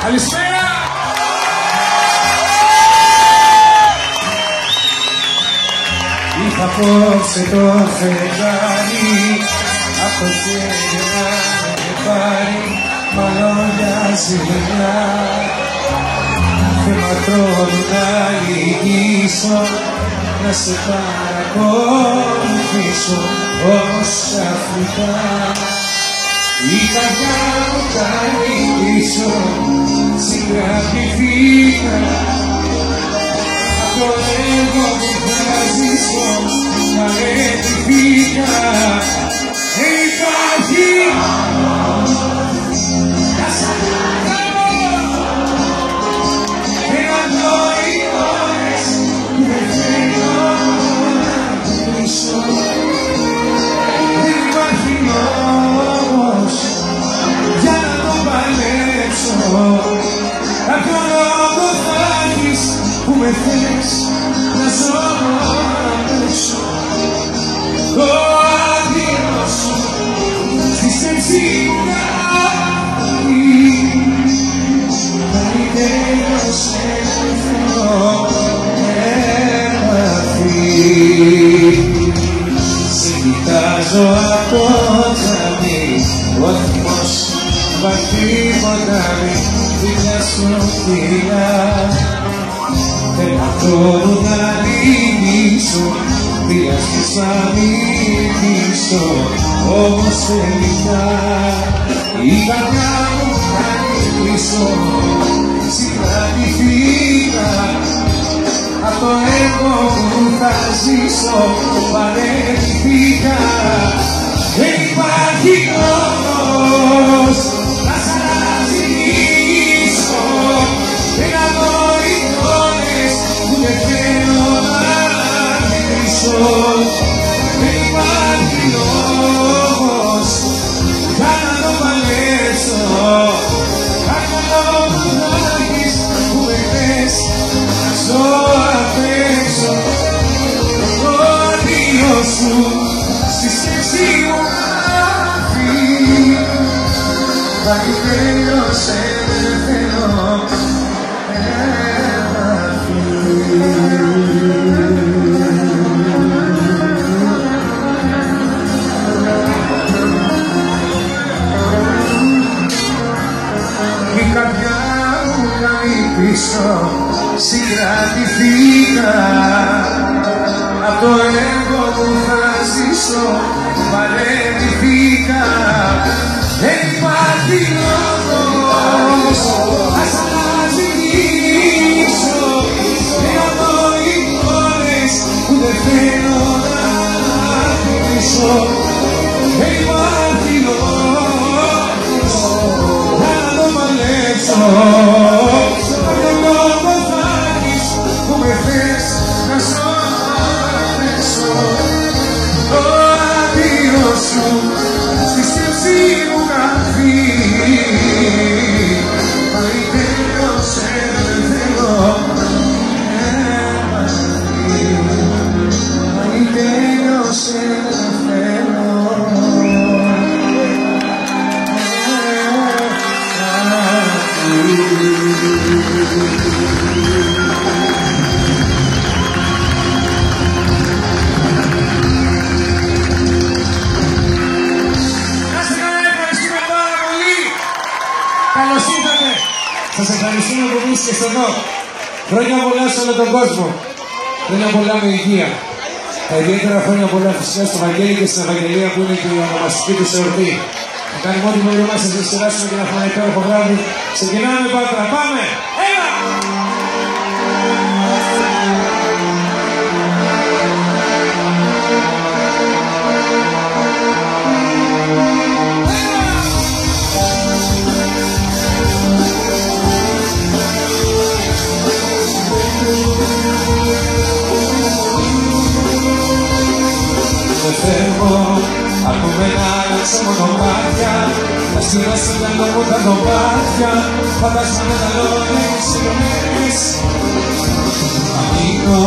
Καλησπέρα! Είχα απόψε το φεγγάρι από το χέρι να με πάρει μαλώνια ζηλιά. Θεματρώνω να λυγίσω, να σε παρακολουθήσω όμως ξαφνικά η καρδιά μου κάνει πίσω, συγκρατηθήκα από το έργο που θα ζήσω, παραιτηθήκα. Υπάρχει να σ' αγαπώ και να το εικόνες που δεν θέλω να πίσω. Δεν υπάρχει λόγος για να το παλέψω. Κάποιο λόγο θα έχεις που με θες να ζω απ' έξω. Το άδειο σου στη σεξίδα καλύτερο σε θέλω επαφή. Σε κοιτάζω από τζαμί, ο θυμός βαθύ ποτάμι, δίπλα σου φιλιά. Θέλω να λυγίσω, χρειάζεσαι να μιλήσω, όμως τελικά η καρδιά μου κάνει πίσω, συγκρατηθήκα απ' το έργο που θα ζήσω, παραιτηθήκα. Δεν υπάρχει λόγος να σ' αναζητήσω και να δω εικόνες που δεν θέλω να κρίσω. Δεν υπάρχει λόγος για να το παλέψω. Κάποιο λόγο θα έχεις που με θες να ζω απ' έξω. Το αντίο σου στη σεξί μου γράφει, καλύτερο σε θέλω η καρδιά μου κάνει πίσω, συγκρατηθήκα απ' το έργο που θα ζήσω, παραιτηθήκα. Δεν υπάρχει λόγος να σ' αναζητήσω και να δω εικόνες που δεν θέλω να κρίσω. Δεν υπάρχει λόγος να το παλέψω. Κάποιο λόγο θα έχεις που με θες να ζω απ' έξω. Το αντίο σου στη σκέψη μου γράφει, καλύτερο σε θέλω επαφή. Καλύτερο σε θέλω καλώς ήρθατε. Σας ευχαριστούμε που βρίσκεστε εδώ. Χρόνια πολλά σε όλο τον κόσμο. Χρόνια πολλά με υγεία. Τα ιδιαίτερα χρόνια πολλά φυσικά στο Βαγγέλη και στην Ευαγγελία που είναι και η ονομαστική της εορτή. Θα κάνουμε ό,τι μπορούμε να σας διασκεδάσουμε και να έχουμε ένα υπέροχο βράδυ. Ξεκινάμε Πάτρα. Πάμε! Έλα! Φεύγω, ακούμε να άλλαξα μονοπάτια, τα στείλω στο μυαλό μου τα δωμάτια, φαντάζομαι τα λόγια σε λομέρες. Θα μείνω,